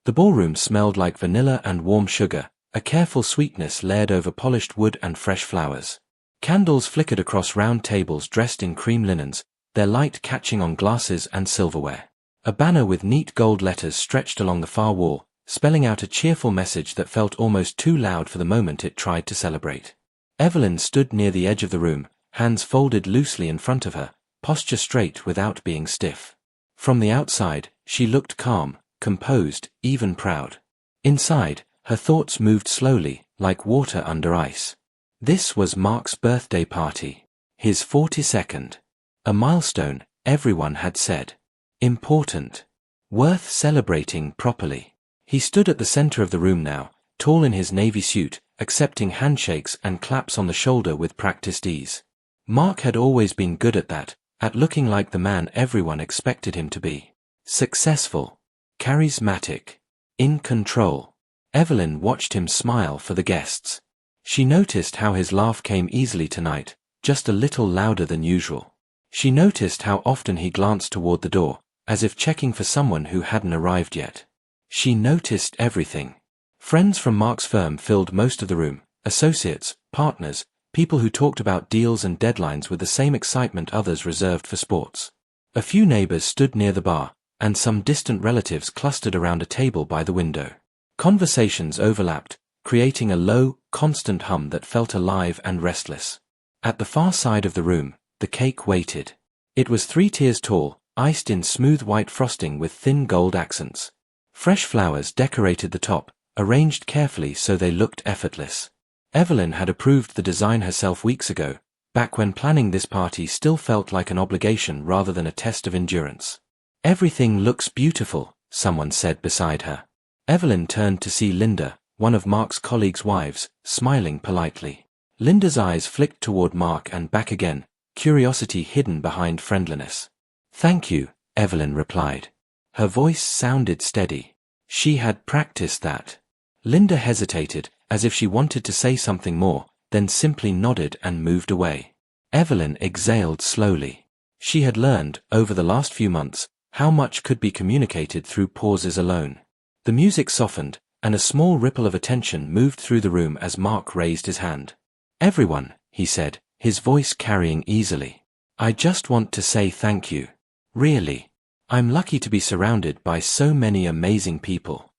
The ballroom smelled like vanilla and warm sugar, a careful sweetness layered over polished wood and fresh flowers. Candles flickered across round tables dressed in cream linens, their light catching on glasses and silverware. A banner with neat gold letters stretched along the far wall, spelling out a cheerful message that felt almost too loud for the moment it tried to celebrate. Evelyn stood near the edge of the room, hands folded loosely in front of her, posture straight without being stiff. From the outside, she looked calm, composed, even proud. Inside, her thoughts moved slowly, like water under ice. This was Mark's birthday party. His 42nd. A milestone, everyone had said. Important. Worth celebrating properly. He stood at the center of the room now, tall in his navy suit, accepting handshakes and claps on the shoulder with practiced ease. Mark had always been good at that, at looking like the man everyone expected him to be. Successful. Charismatic. In control. Evelyn watched him smile for the guests. She noticed how his laugh came easily tonight, just a little louder than usual. She noticed how often he glanced toward the door, as if checking for someone who hadn't arrived yet. She noticed everything. Friends from Mark's firm filled most of the room, associates, partners, people who talked about deals and deadlines with the same excitement others reserved for sports. A few neighbors stood near the bar, and some distant relatives clustered around a table by the window. Conversations overlapped, creating a low, constant hum that felt alive and restless. At the far side of the room, the cake waited. It was 3 tiers tall, iced in smooth white frosting with thin gold accents. Fresh flowers decorated the top, arranged carefully so they looked effortless. Evelyn had approved the design herself weeks ago, back when planning this party still felt like an obligation rather than a test of endurance. "Everything looks beautiful," someone said beside her. Evelyn turned to see Linda, one of Mark's colleagues' wives, smiling politely. Linda's eyes flicked toward Mark and back again, curiosity hidden behind friendliness. "Thank you," Evelyn replied. Her voice sounded steady. She had practiced that. Linda hesitated, as if she wanted to say something more, then simply nodded and moved away. Evelyn exhaled slowly. She had learned, over the last few months, how much could be communicated through pauses alone. The music softened, and a small ripple of attention moved through the room as Mark raised his hand. "Everyone," he said, his voice carrying easily. "I just want to say thank you. Really. I'm lucky to be surrounded by so many amazing people."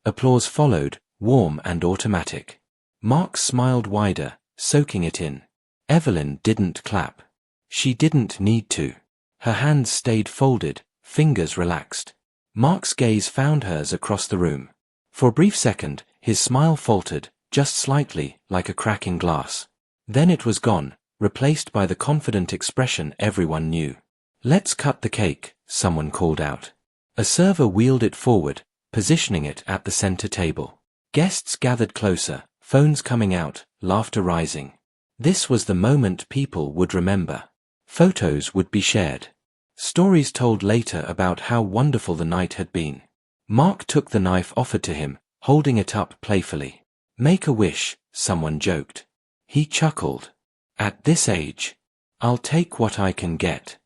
Applause followed, warm and automatic. Mark smiled wider, soaking it in. Evelyn didn't clap. She didn't need to. Her hands stayed folded, fingers relaxed. Mark's gaze found hers across the room. For a brief second, his smile faltered, just slightly, like a crack in glass. Then it was gone, replaced by the confident expression everyone knew. "Let's cut the cake," someone called out. A server wheeled it forward, positioning it at the center table. Guests gathered closer, phones coming out, laughter rising. This was the moment people would remember. Photos would be shared. Stories told later about how wonderful the night had been. Mark took the knife offered to him, holding it up playfully. "Make a wish," someone joked. He chuckled. "At this age, I'll take what I can get."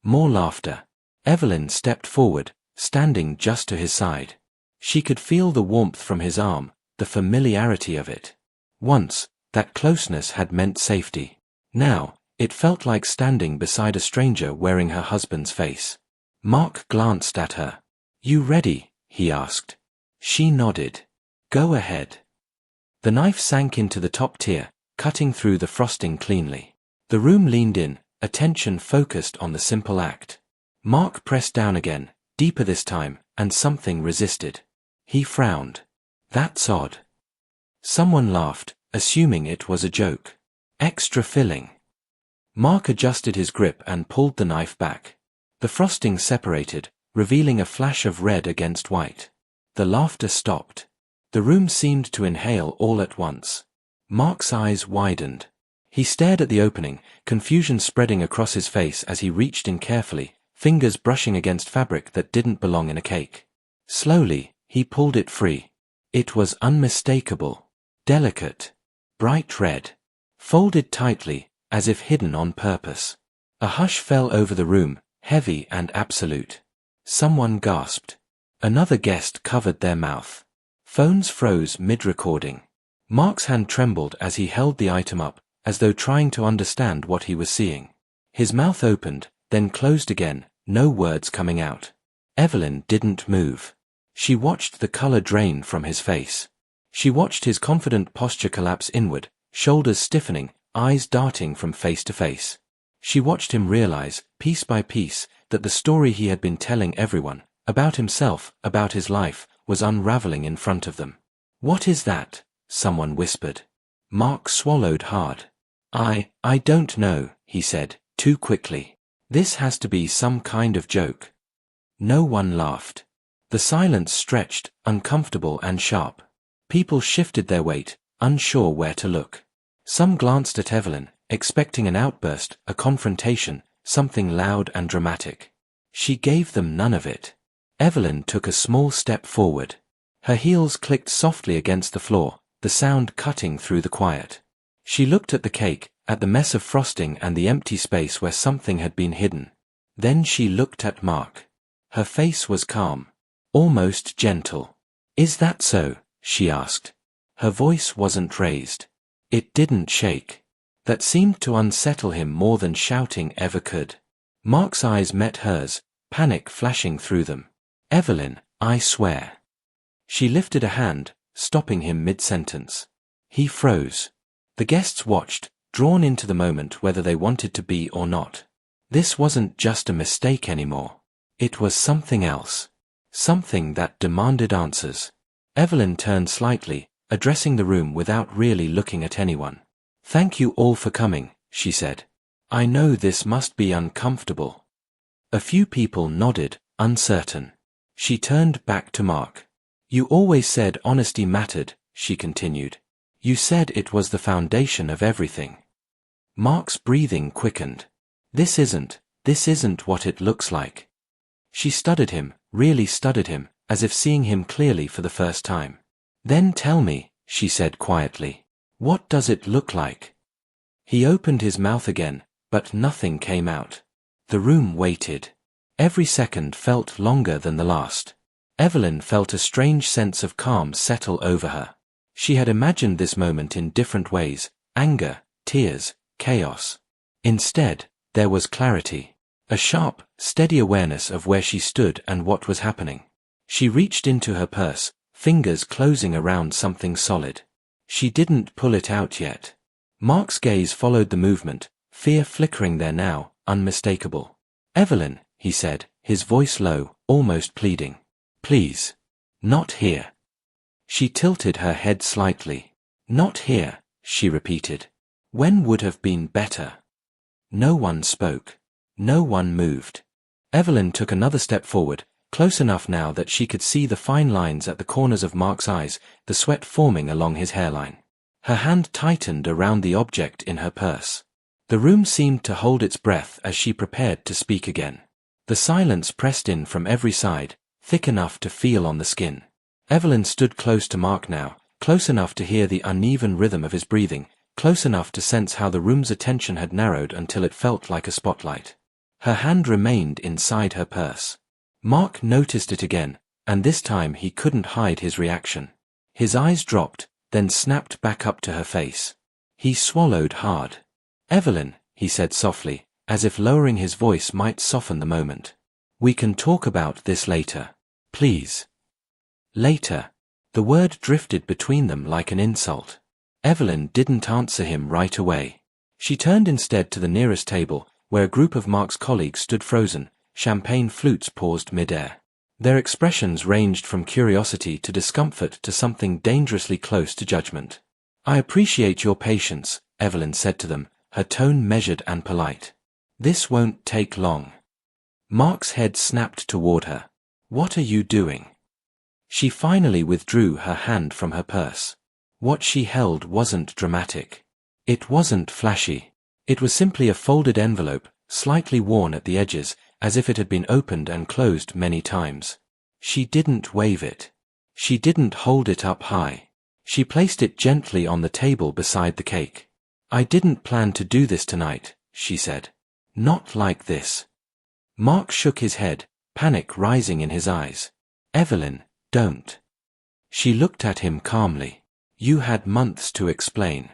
More laughter. Evelyn stepped forward, standing just to his side. She could feel the warmth from his arm, the familiarity of it. Once, that closeness had meant safety. Now, it felt like standing beside a stranger wearing her husband's face. Mark glanced at her. "You ready?" he asked. She nodded. "Go ahead." The knife sank into the top tier, cutting through the frosting cleanly. The room leaned in, attention focused on the simple act. Mark pressed down again, deeper this time, and something resisted. He frowned. "That's odd." Someone laughed, assuming it was a joke. "Extra filling." Mark adjusted his grip and pulled the knife back. The frosting separated, revealing a flash of red against white. The laughter stopped. The room seemed to inhale all at once. Mark's eyes widened. He stared at the opening, confusion spreading across his face as he reached in carefully, fingers brushing against fabric that didn't belong in a cake. Slowly, he pulled it free. It was unmistakable. Delicate. Bright red. Folded tightly, as if hidden on purpose. A hush fell over the room, heavy and absolute. Someone gasped. Another guest covered their mouth. Phones froze mid-recording. Mark's hand trembled as he held the item up, as though trying to understand what he was seeing. His mouth opened, then closed again, no words coming out. Evelyn didn't move. She watched the color drain from his face. She watched his confident posture collapse inward, shoulders stiffening, eyes darting from face to face. She watched him realize, piece by piece, that the story he had been telling everyone, about himself, about his life, was unraveling in front of them. "What is that?" someone whispered. Mark swallowed hard. I don't know," he said, too quickly. "This has to be some kind of joke." No one laughed. The silence stretched, uncomfortable and sharp. People shifted their weight, unsure where to look. Some glanced at Evelyn, expecting an outburst, a confrontation, something loud and dramatic. She gave them none of it. Evelyn took a small step forward. Her heels clicked softly against the floor, the sound cutting through the quiet. She looked at the cake, at the mess of frosting and the empty space where something had been hidden. Then she looked at Mark. Her face was calm, almost gentle. "Is that so?" she asked. Her voice wasn't raised. It didn't shake. That seemed to unsettle him more than shouting ever could. Mark's eyes met hers, panic flashing through them. "Evelyn, I swear." She lifted a hand, stopping him mid-sentence. He froze. The guests watched, drawn into the moment whether they wanted to be or not. This wasn't just a mistake anymore. It was something else. Something that demanded answers. Evelyn turned slightly, addressing the room without really looking at anyone. "Thank you all for coming," she said. "I know this must be uncomfortable." A few people nodded, uncertain. She turned back to Mark. "You always said honesty mattered," she continued. "You said it was the foundation of everything." Mark's breathing quickened. This isn't what it looks like." She studied him, really studied him, as if seeing him clearly for the first time. "Then tell me," she said quietly. "What does it look like?" He opened his mouth again, but nothing came out. The room waited. Every second felt longer than the last. Evelyn felt a strange sense of calm settle over her. She had imagined this moment in different ways: anger, tears, chaos. Instead, there was clarity. A sharp, steady awareness of where she stood and what was happening. She reached into her purse, fingers closing around something solid. She didn't pull it out yet. Mark's gaze followed the movement, fear flickering there now, unmistakable. "Evelyn," he said, his voice low, almost pleading. "Please. Not here." She tilted her head slightly. "Not here," she repeated. "When would have been better?" No one spoke. No one moved. Evelyn took another step forward, close enough now that she could see the fine lines at the corners of Mark's eyes, the sweat forming along his hairline. Her hand tightened around the object in her purse. The room seemed to hold its breath as she prepared to speak again. The silence pressed in from every side, thick enough to feel on the skin. Evelyn stood close to Mark now, close enough to hear the uneven rhythm of his breathing, close enough to sense how the room's attention had narrowed until it felt like a spotlight. Her hand remained inside her purse. Mark noticed it again, and this time he couldn't hide his reaction. His eyes dropped, then snapped back up to her face. He swallowed hard. "Evelyn," he said softly, as if lowering his voice might soften the moment. "We can talk about this later. Please." Later. The word drifted between them like an insult. Evelyn didn't answer him right away. She turned instead to the nearest table, where a group of Mark's colleagues stood frozen, champagne flutes paused mid-air. Their expressions ranged from curiosity to discomfort to something dangerously close to judgment. "I appreciate your patience," Evelyn said to them, her tone measured and polite. "This won't take long." Mark's head snapped toward her. "What are you doing?" She finally withdrew her hand from her purse. What she held wasn't dramatic. It wasn't flashy. It was simply a folded envelope, slightly worn at the edges, as if it had been opened and closed many times. She didn't wave it. She didn't hold it up high. She placed it gently on the table beside the cake. "I didn't plan to do this tonight," she said. "Not like this." Mark shook his head, panic rising in his eyes. Evelyn, don't. She looked at him calmly. You had months to explain.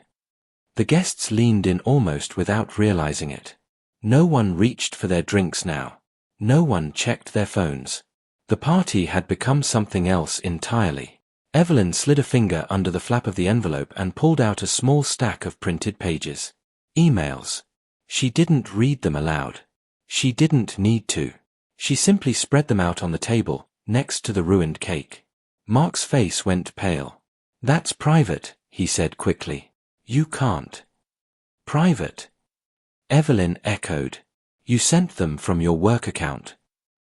The guests leaned in almost without realizing it. No one reached for their drinks now. No one checked their phones. The party had become something else entirely. Evelyn slid a finger under the flap of the envelope and pulled out a small stack of printed pages. Emails. She didn't read them aloud. She didn't need to. She simply spread them out on the table, next to the ruined cake. Mark's face went pale. That's private, he said quickly. You can't. Private? Evelyn echoed. You sent them from your work account.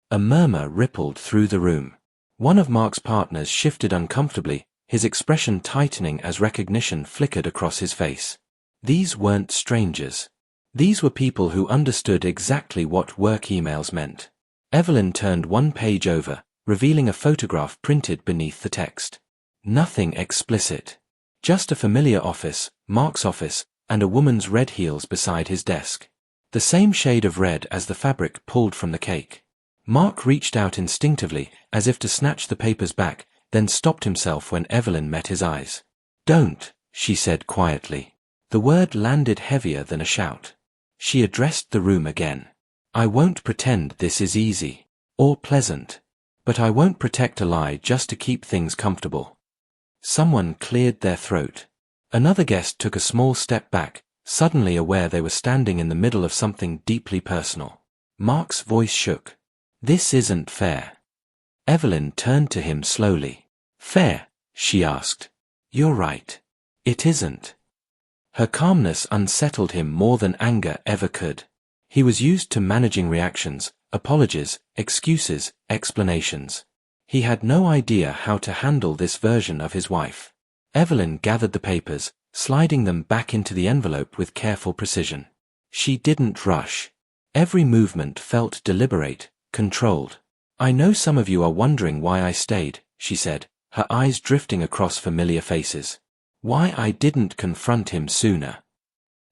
A murmur rippled through the room. One of Mark's partners shifted uncomfortably, his expression tightening as recognition flickered across his face. These weren't strangers. These were people who understood exactly what work emails meant. Evelyn turned one page over, revealing a photograph printed beneath the text. Nothing explicit. Just a familiar office, Mark's office, and a woman's red heels beside his desk. The same shade of red as the fabric pulled from the cake. Mark reached out instinctively, as if to snatch the papers back, then stopped himself when Evelyn met his eyes. Don't, she said quietly. The word landed heavier than a shout. She addressed the room again. I won't pretend this is easy. Or pleasant. But I won't protect a lie just to keep things comfortable. Someone cleared their throat. Another guest took a small step back, suddenly aware they were standing in the middle of something deeply personal. Mark's voice shook. This isn't fair. Evelyn turned to him slowly. Fair? She asked. You're right. It isn't. Her calmness unsettled him more than anger ever could. He was used to managing reactions, apologies, excuses, explanations. He had no idea how to handle this version of his wife. Evelyn gathered the papers, sliding them back into the envelope with careful precision. She didn't rush. Every movement felt deliberate, controlled. I know some of you are wondering why I stayed, she said, her eyes drifting across familiar faces. Why I didn't confront him sooner.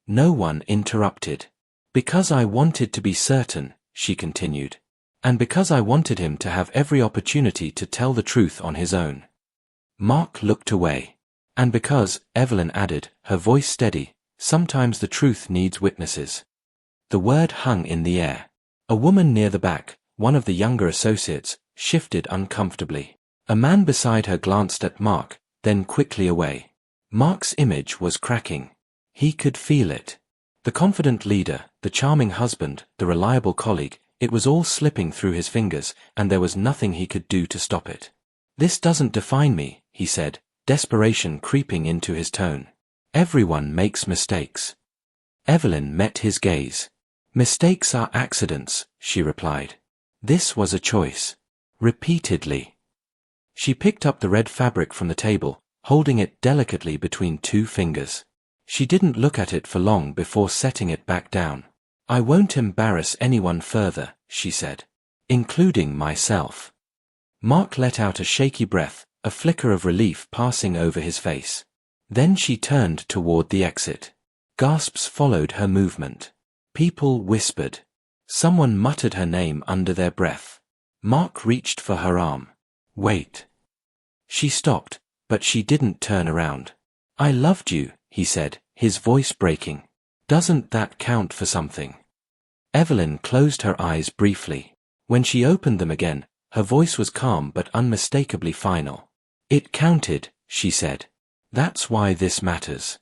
No one interrupted. Because I wanted to be certain, she continued. And because I wanted him to have every opportunity to tell the truth on his own. Mark looked away. And because, Evelyn added, her voice steady, sometimes the truth needs witnesses. The word hung in the air. A woman near the back, one of the younger associates, shifted uncomfortably. A man beside her glanced at Mark, then quickly away. Mark's image was cracking. He could feel it. The confident leader, the charming husband, the reliable colleague, it was all slipping through his fingers, and there was nothing he could do to stop it. This doesn't define me, he said, desperation creeping into his tone. Everyone makes mistakes. Evelyn met his gaze. Mistakes are accidents, she replied. This was a choice. Repeatedly. She picked up the red fabric from the table, holding it delicately between two fingers. She didn't look at it for long before setting it back down. I won't embarrass anyone further, she said. Including myself. Mark let out a shaky breath, a flicker of relief passing over his face. Then she turned toward the exit. Gasps followed her movement. People whispered. Someone muttered her name under their breath. Mark reached for her arm. Wait. She stopped, but she didn't turn around. I loved you, he said, his voice breaking. Doesn't that count for something? Evelyn closed her eyes briefly. When she opened them again, her voice was calm but unmistakably final. It counted, she said. That's why this matters.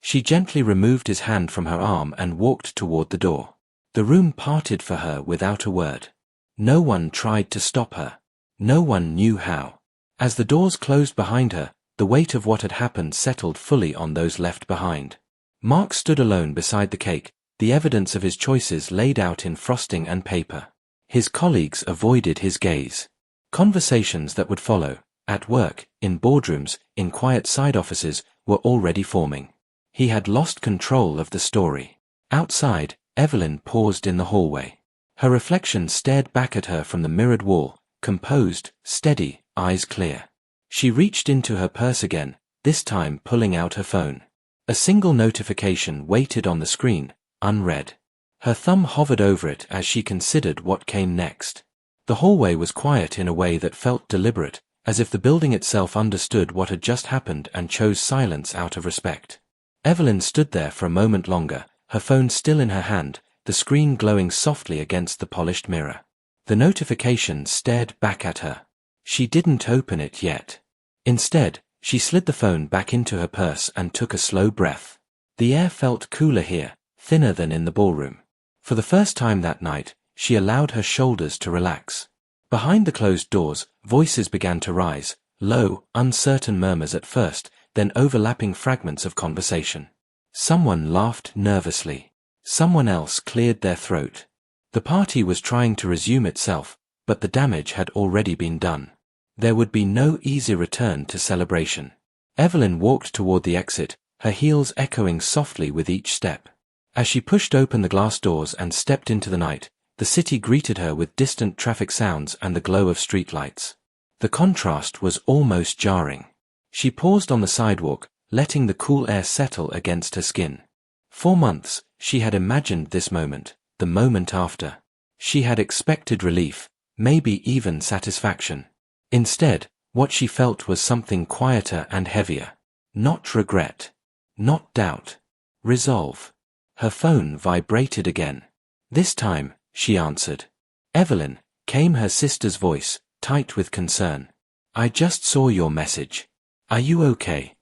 She gently removed his hand from her arm and walked toward the door. The room parted for her without a word. No one tried to stop her. No one knew how. As the doors closed behind her, the weight of what had happened settled fully on those left behind. Mark stood alone beside the cake, the evidence of his choices laid out in frosting and paper. His colleagues avoided his gaze. Conversations that would follow, at work, in boardrooms, in quiet side offices, were already forming. He had lost control of the story. Outside, Evelyn paused in the hallway. Her reflection stared back at her from the mirrored wall, composed, steady, eyes clear. She reached into her purse again, this time pulling out her phone. A single notification waited on the screen, unread. Her thumb hovered over it as she considered what came next. The hallway was quiet in a way that felt deliberate, as if the building itself understood what had just happened and chose silence out of respect. Evelyn stood there for a moment longer, her phone still in her hand, the screen glowing softly against the polished mirror. The notification stared back at her. She didn't open it yet. Instead, she slid the phone back into her purse and took a slow breath. The air felt cooler here, thinner than in the ballroom. For the first time that night, she allowed her shoulders to relax. Behind the closed doors, voices began to rise, low, uncertain murmurs at first, then overlapping fragments of conversation. Someone laughed nervously. Someone else cleared their throat. The party was trying to resume itself, but the damage had already been done. There would be no easy return to celebration. Evelyn walked toward the exit, her heels echoing softly with each step. As she pushed open the glass doors and stepped into the night, the city greeted her with distant traffic sounds and the glow of streetlights. The contrast was almost jarring. She paused on the sidewalk, letting the cool air settle against her skin. For months, she had imagined this moment, the moment after. She had expected relief, maybe even satisfaction. Instead, what she felt was something quieter and heavier. Not regret. Not doubt. Resolve. Her phone vibrated again. This time, she answered. "Evelyn," came her sister's voice, tight with concern. "I just saw your message. Are you okay?"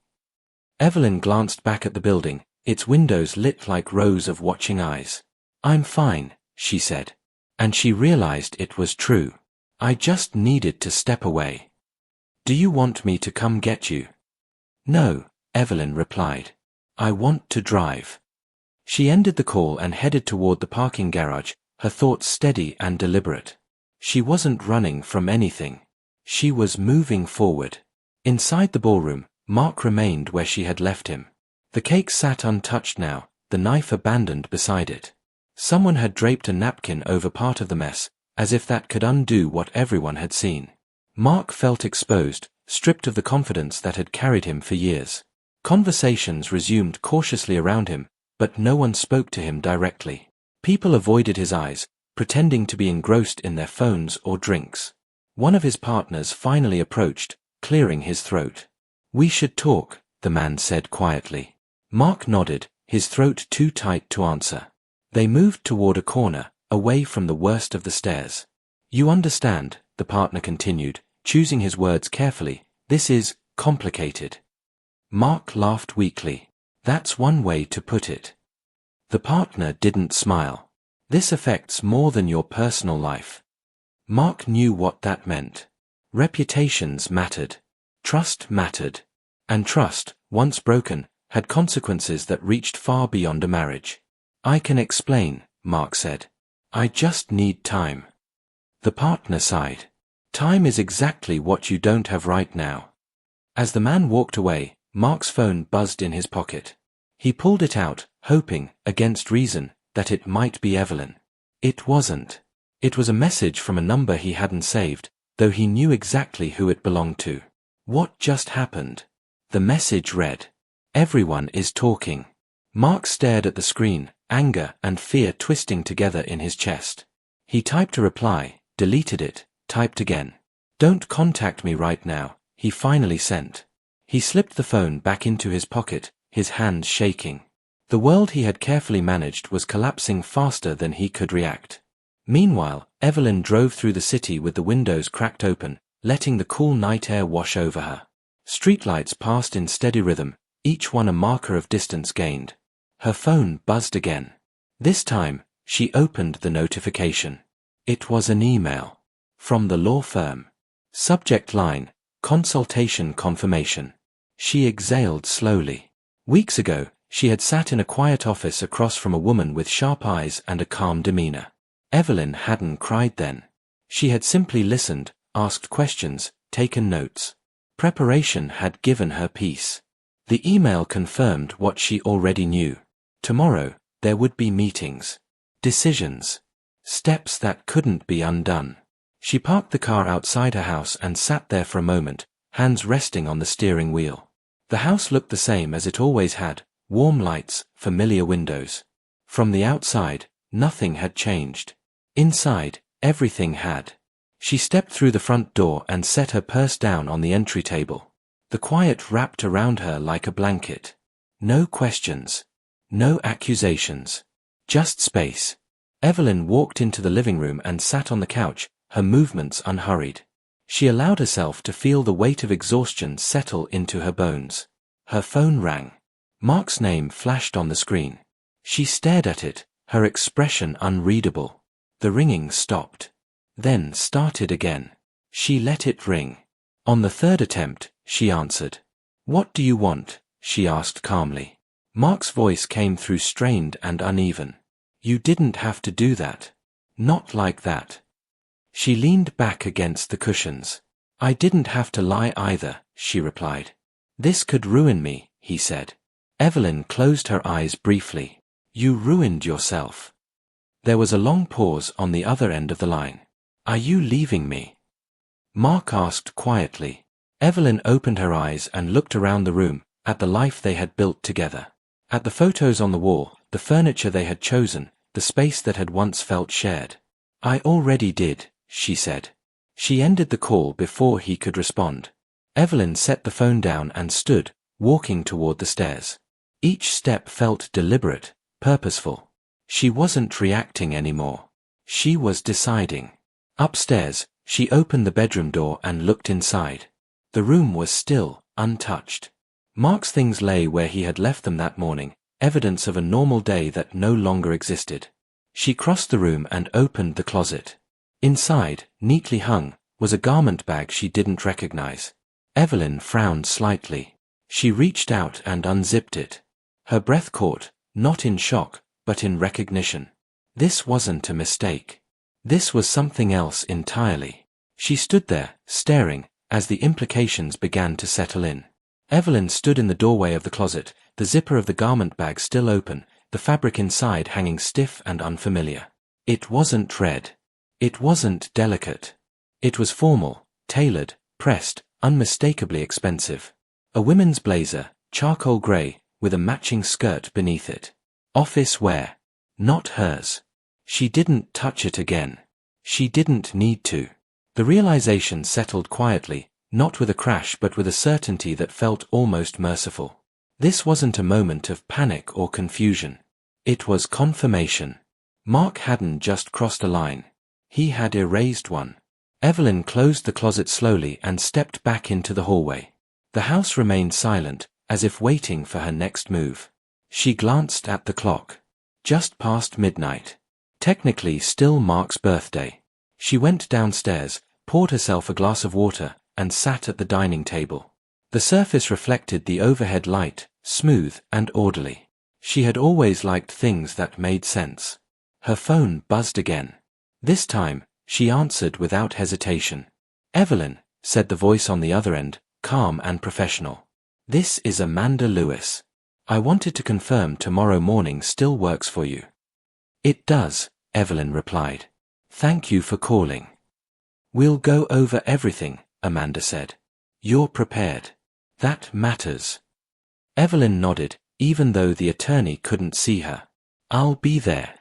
Evelyn glanced back at the building, its windows lit like rows of watching eyes. "I'm fine," she said. And she realized it was true. "I just needed to step away." "Do you want me to come get you?" "No," Evelyn replied. "I want to drive." She ended the call and headed toward the parking garage, her thoughts steady and deliberate. She wasn't running from anything. She was moving forward. Inside the ballroom, Mark remained where she had left him. The cake sat untouched now, the knife abandoned beside it. Someone had draped a napkin over part of the mess, as if that could undo what everyone had seen. Mark felt exposed, stripped of the confidence that had carried him for years. Conversations resumed cautiously around him, but no one spoke to him directly. People avoided his eyes, pretending to be engrossed in their phones or drinks. One of his partners finally approached, clearing his throat. "We should talk," the man said quietly. Mark nodded, his throat too tight to answer. They moved toward a corner, away from the worst of the stairs. "You understand," the partner continued, choosing his words carefully, "this is complicated." Mark laughed weakly. "That's one way to put it." The partner didn't smile. "This affects more than your personal life." Mark knew what that meant. Reputations mattered. Trust mattered. And trust, once broken, had consequences that reached far beyond a marriage. "I can explain," Mark said. "I just need time." The partner sighed. "Time is exactly what you don't have right now." As the man walked away, Mark's phone buzzed in his pocket. He pulled it out, hoping, against reason, that it might be Evelyn. It wasn't. It was a message from a number he hadn't saved, though he knew exactly who it belonged to. What just happened? The message read, "Everyone is talking." Mark stared at the screen, anger and fear twisting together in his chest. He typed a reply, deleted it, typed again. "Don't contact me right now," he finally sent. He slipped the phone back into his pocket, his hands shaking. The world he had carefully managed was collapsing faster than he could react. Meanwhile, Evelyn drove through the city with the windows cracked open, letting the cool night air wash over her. Streetlights passed in steady rhythm, each one a marker of distance gained. Her phone buzzed again. This time, she opened the notification. It was an email. From the law firm. Subject line, "Consultation confirmation." She exhaled slowly. Weeks ago, she had sat in a quiet office across from a woman with sharp eyes and a calm demeanor. Evelyn hadn't cried then. She had simply listened, asked questions, taken notes. Preparation had given her peace. The email confirmed what she already knew. Tomorrow, there would be meetings. Decisions. Steps that couldn't be undone. She parked the car outside her house and sat there for a moment, hands resting on the steering wheel. The house looked the same as it always had, warm lights, familiar windows. From the outside, nothing had changed. Inside, everything had. She stepped through the front door and set her purse down on the entry table. The quiet wrapped around her like a blanket. No questions. No accusations. Just space. Evelyn walked into the living room and sat on the couch, her movements unhurried. She allowed herself to feel the weight of exhaustion settle into her bones. Her phone rang. Mark's name flashed on the screen. She stared at it, her expression unreadable. The ringing stopped. Then started again. She let it ring. On the third attempt, she answered. "What do you want?" she asked calmly. Mark's voice came through strained and uneven. "You didn't have to do that. Not like that." She leaned back against the cushions. "I didn't have to lie either," she replied. "This could ruin me," he said. Evelyn closed her eyes briefly. "You ruined yourself." There was a long pause on the other end of the line. "Are you leaving me?" Mark asked quietly. Evelyn opened her eyes and looked around the room, at the life they had built together. At the photos on the wall, the furniture they had chosen, the space that had once felt shared. "I already did," she said. She ended the call before he could respond. Evelyn set the phone down and stood, walking toward the stairs. Each step felt deliberate, purposeful. She wasn't reacting anymore. She was deciding. Upstairs, she opened the bedroom door and looked inside. The room was still, untouched. Mark's things lay where he had left them that morning, evidence of a normal day that no longer existed. She crossed the room and opened the closet. Inside, neatly hung, was a garment bag she didn't recognize. Evelyn frowned slightly. She reached out and unzipped it. Her breath caught, not in shock, but in recognition. This wasn't a mistake. This was something else entirely. She stood there, staring, as the implications began to settle in. Evelyn stood in the doorway of the closet, the zipper of the garment bag still open, the fabric inside hanging stiff and unfamiliar. It wasn't red. It wasn't delicate. It was formal, tailored, pressed, unmistakably expensive. A women's blazer, charcoal gray, with a matching skirt beneath it. Office wear. Not hers. She didn't touch it again. She didn't need to. The realization settled quietly, not with a crash but with a certainty that felt almost merciful. This wasn't a moment of panic or confusion. It was confirmation. Mark hadn't just crossed a line. He had erased one. Evelyn closed the closet slowly and stepped back into the hallway. The house remained silent, as if waiting for her next move. She glanced at the clock. Just past midnight. Technically still Mark's birthday. She went downstairs, poured herself a glass of water, and sat at the dining table. The surface reflected the overhead light, smooth and orderly. She had always liked things that made sense. Her phone buzzed again. This time, she answered without hesitation. "Evelyn," said the voice on the other end, calm and professional. "This is Amanda Lewis. I wanted to confirm tomorrow morning still works for you." "It does," Evelyn replied. "Thank you for calling." "We'll go over everything," Amanda said. "You're prepared. That matters." Evelyn nodded, even though the attorney couldn't see her. "I'll be there."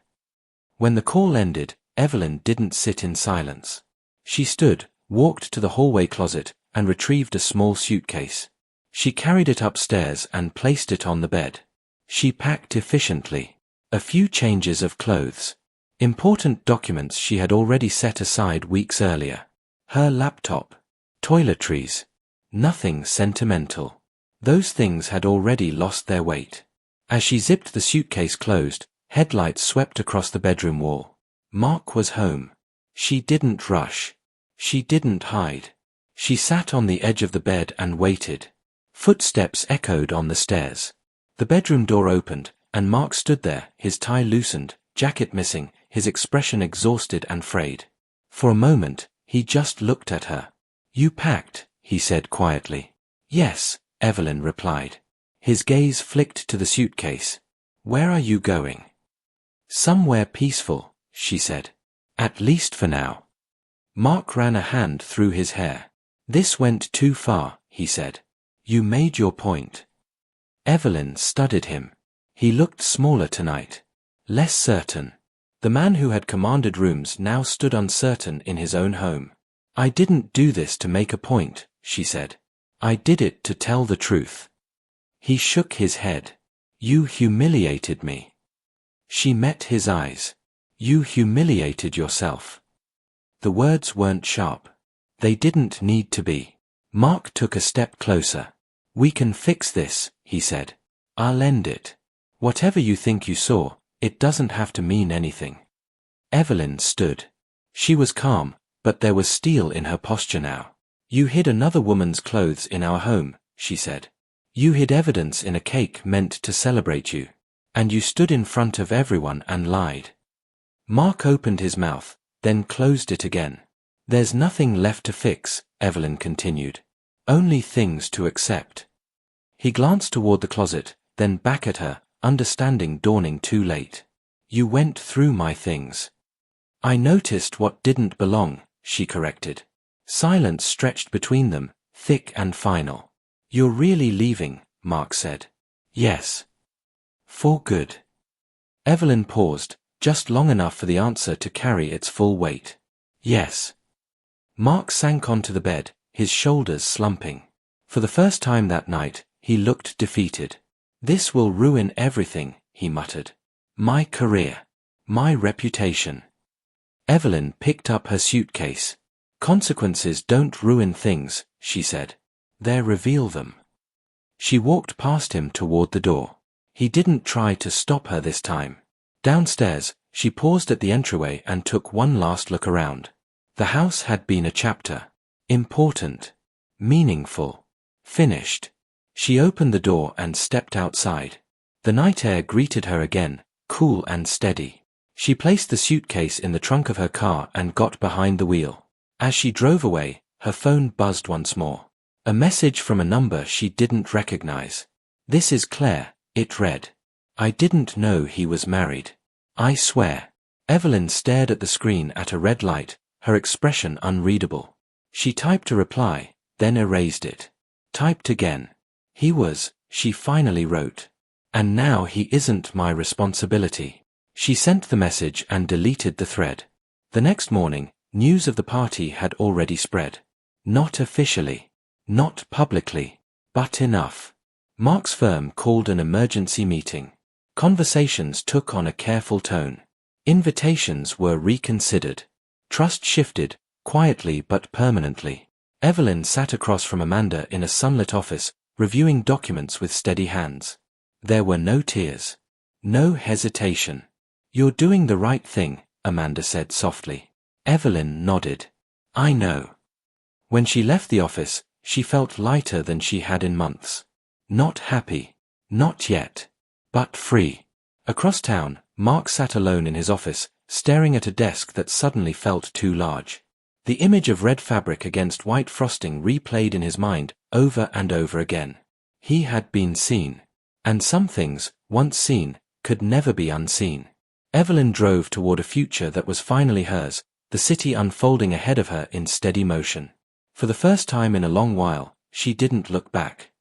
When the call ended, Evelyn didn't sit in silence. She stood, walked to the hallway closet, and retrieved a small suitcase. She carried it upstairs and placed it on the bed. She packed efficiently. A few changes of clothes. Important documents she had already set aside weeks earlier. Her laptop. Toiletries. Nothing sentimental. Those things had already lost their weight. As she zipped the suitcase closed, headlights swept across the bedroom wall. Mark was home. She didn't rush. She didn't hide. She sat on the edge of the bed and waited. Footsteps echoed on the stairs. The bedroom door opened, and Mark stood there, his tie loosened, jacket missing, his expression exhausted and frayed. For a moment, he just looked at her. "You packed," he said quietly. "Yes," Evelyn replied. His gaze flicked to the suitcase. "Where are you going?" "Somewhere peaceful," she said. "At least for now." Mark ran a hand through his hair. "This went too far," he said. "You made your point." Evelyn studied him. He looked smaller tonight. Less certain. The man who had commanded rooms now stood uncertain in his own home. I didn't do this to make a point, she said. I did it to tell the truth. He shook his head. You humiliated me. She met his eyes. You humiliated yourself. The words weren't sharp. They didn't need to be. Mark took a step closer. We can fix this, he said. I'll end it. Whatever you think you saw, it doesn't have to mean anything. Evelyn stood. She was calm, but there was steel in her posture now. You hid another woman's clothes in our home, she said. You hid evidence in a cake meant to celebrate you. And you stood in front of everyone and lied. Mark opened his mouth, then closed it again. There's nothing left to fix, Evelyn continued. Only things to accept. He glanced toward the closet, then back at her, understanding dawning too late. You went through my things. I noticed what didn't belong, she corrected. Silence stretched between them, thick and final. You're really leaving, Mark said. Yes. For good. Evelyn paused, just long enough for the answer to carry its full weight. Yes. Mark sank onto the bed, his shoulders slumping. For the first time that night, he looked defeated. This will ruin everything, he muttered. My career. My reputation. Evelyn picked up her suitcase. Consequences don't ruin things, she said. They reveal them. She walked past him toward the door. He didn't try to stop her this time. Downstairs, she paused at the entryway and took one last look around. The house had been a chapter. Important. Meaningful. Finished. She opened the door and stepped outside. The night air greeted her again, cool and steady. She placed the suitcase in the trunk of her car and got behind the wheel. As she drove away, her phone buzzed once more. A message from a number she didn't recognize. This is Claire, it read. I didn't know he was married. I swear. Evelyn stared at the screen at a red light, her expression unreadable. She typed a reply, then erased it. Typed again. He was, she finally wrote. And now he isn't my responsibility. She sent the message and deleted the thread. The next morning, news of the party had already spread. Not officially. Not publicly. But enough. Mark's firm called an emergency meeting. Conversations took on a careful tone. Invitations were reconsidered. Trust shifted, quietly but permanently. Evelyn sat across from Amanda in a sunlit office, reviewing documents with steady hands. There were no tears. No hesitation. You're doing the right thing, Amanda said softly. Evelyn nodded. I know. When she left the office, she felt lighter than she had in months. Not happy. Not yet. But free. Across town, Mark sat alone in his office, staring at a desk that suddenly felt too large. The image of red fabric against white frosting replayed in his mind, over and over again. He had been seen. And some things, once seen, could never be unseen. Evelyn drove toward a future that was finally hers, the city unfolding ahead of her in steady motion. For the first time in a long while, she didn't look back.